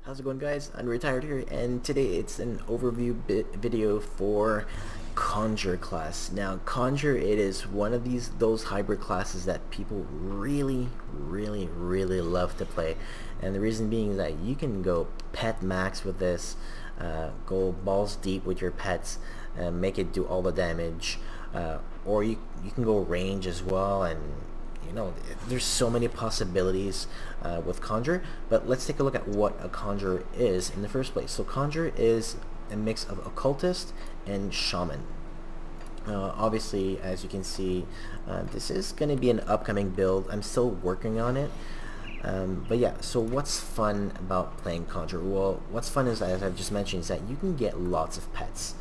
How's it going, guys? Unretired here, and today it's an overview video for Conjure class. Now, Conjure, it is one of those hybrid classes that people really love to play, and the reason being is that you can go pet max with this, go balls deep with your pets, and make it do all the damage, or you can go range as well, and there's so many possibilities with Conjure, but let's take a look at what a Conjure is in the first place. So Conjure is a mix of Occultist and Shaman. Obviously, as you can see, this is going to be an upcoming build. I'm still working on it. But yeah, so what's fun about playing Conjure? Well, what's fun is, as I've just mentioned, is that you can get lots of pets.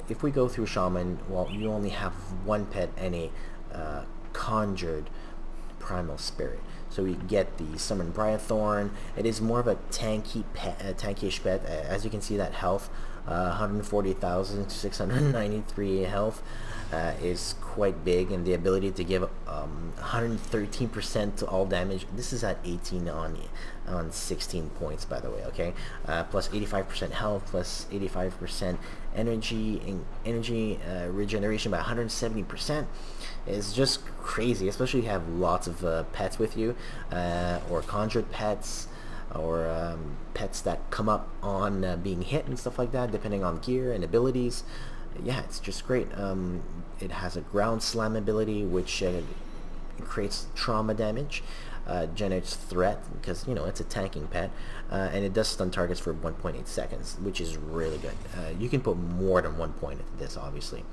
If we go through Shaman, well, you only have one pet and a conjured primal spirit. So we get the Summoned Briarthorn. It is more of a tankish pet. As you can see, that health, 140,693 health, is quite big, and the ability to give 113% to all damage. This is at 18 on 16 points, by the way. Okay, plus 85% health, plus 85% energy regeneration by 170%. Is just crazy, especially if you have lots of pets with you, or conjured pets, or pets that come up on being hit and stuff like that, depending on gear and abilities. Yeah, it's just great. It has a ground slam ability, which creates trauma damage, generates threat, because it's a tanking pet, and it does stun targets for 1.8 seconds, which is really good. You can put more than 1 point into this, obviously.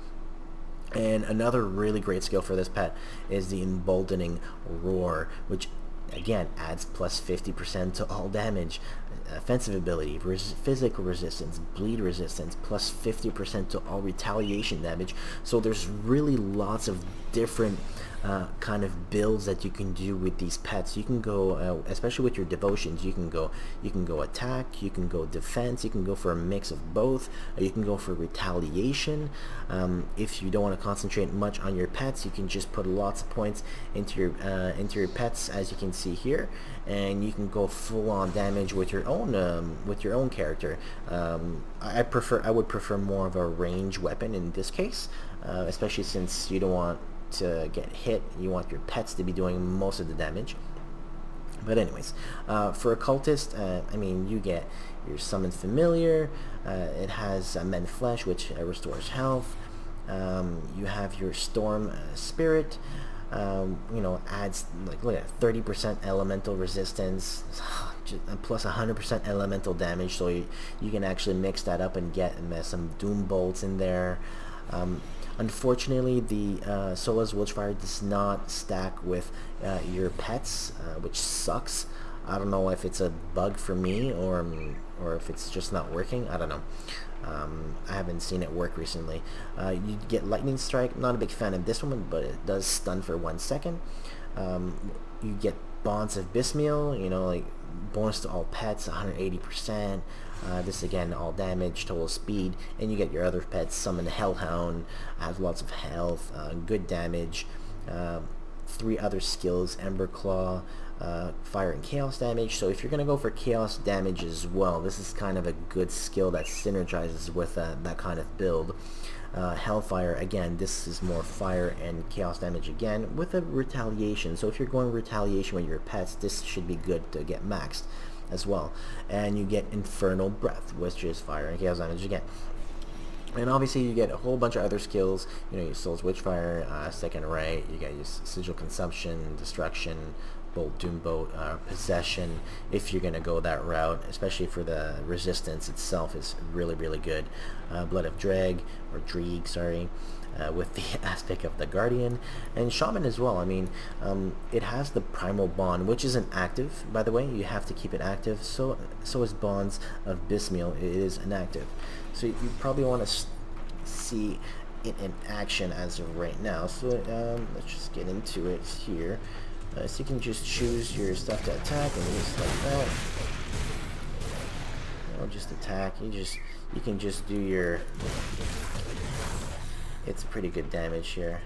And another really great skill for this pet is the Emboldening Roar, which again adds plus 50% to all damage, offensive ability, physical resistance, bleed resistance, plus 50% to all retaliation damage. So there's really lots of different kind of builds that you can do with these pets. You can go, especially with your devotions, you can go attack, you can go defense, you can go for a mix of both, you can go for retaliation. If you don't want to concentrate much on your pets, you can just put lots of points into your pets, as you can see here, and you can go full on damage with your own character. I would prefer more of a range weapon in this case, especially since you don't want to get hit. You want your pets to be doing most of the damage. But anyways, for Occultist, I mean, you get your Summoned Familiar. It has Mend Flesh, which restores health. You have your Storm Spirit. Adds, like, look at 30% elemental resistance, plus 100% elemental damage, so you can actually mix that up and get some Doom Bolts in there. Unfortunately, the Sola's Witchfire does not stack with your pets, which sucks. I don't know if it's a bug for me or if it's just not working. I don't know. I haven't seen it work recently. You get Lightning Strike. Not a big fan of this one, but it does stun for 1 second. You get Bonds of Bismiel, like bonus to all pets, 180%. This again, all damage, total speed, and you get your other pets. Summon Hellhound, has lots of health, good damage. 3 other skills: Ember Claw, fire and chaos damage. So if you're gonna go for chaos damage as well, this is kind of a good skill that synergizes with that kind of build. Hellfire, again, this is more fire and chaos damage again with a retaliation. So if you're going retaliation with your pets, this should be good to get maxed as well. And you get Infernal Breath, which is fire and chaos damage again. And obviously you get a whole bunch of other skills, your Soul's Witchfire, Second Right, you get your Sigil Consumption, Destruction, Bolt, Doombolt, Possession, if you're going to go that route, especially for the resistance itself is really good. Blood of Dreeg, or Dreeg, sorry, with the aspect of the Guardian, and Shaman as well. I mean, it has the Primal Bond, which isn't active, by the way. You have to keep it active. So is Bonds of Bismiel. It is inactive. So you probably want to see it in action as of right now. So let's just get into it here. So you can just choose your stuff to attack, and just like that. Just attack. You can just do your. It's pretty good damage here.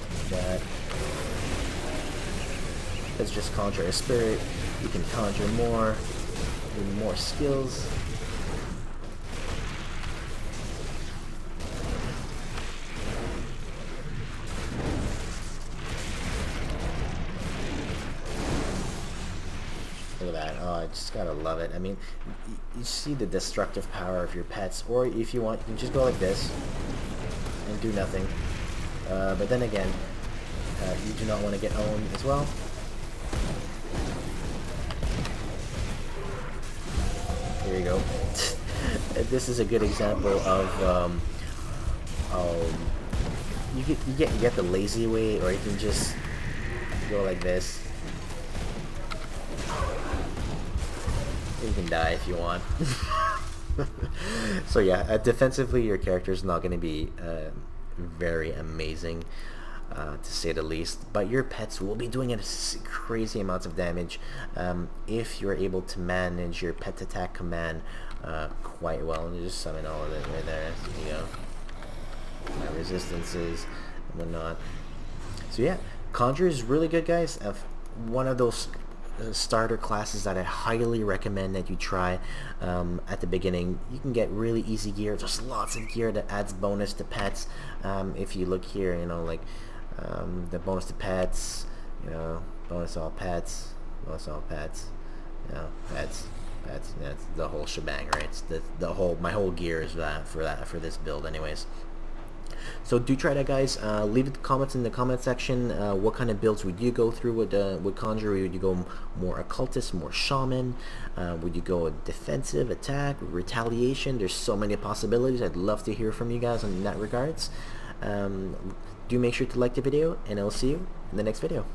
Like that. Let's just conjure a spirit. You can conjure more, do more skills. Look at that. Oh, I just gotta love it. I mean, you see the destructive power of your pets, or if you want, you can just go like this and do nothing. But then again, you do not want to get owned as well. Here you go. This is a good example of you get the lazy way, or you can just go like this. You can die if you want. So yeah, defensively your character is not going to be very amazing, to say the least, but your pets will be doing crazy amounts of damage if you're able to manage your pet attack command quite well. You just summon all of it right there. There you go. My resistances and whatnot. So yeah, Conjure is really good, guys. One of those starter classes that I highly recommend that you try at the beginning. You can get really easy gear. There's lots of gear that adds bonus to pets. If you look here, you know, like the bonus to pets, you know, bonus to all pets, bonus to all pets, you know, pets. That's the whole shebang, right? It's my whole gear is for this build, anyways. So do try that, guys. Leave the comments in the comment section. What kind of builds would you go through with Conjure? Would you go more occultist, more shaman? Would you go defensive, attack, retaliation? There's so many possibilities. I'd love to hear from you guys in that regards. Do make sure to like the video, and I'll see you in the next video.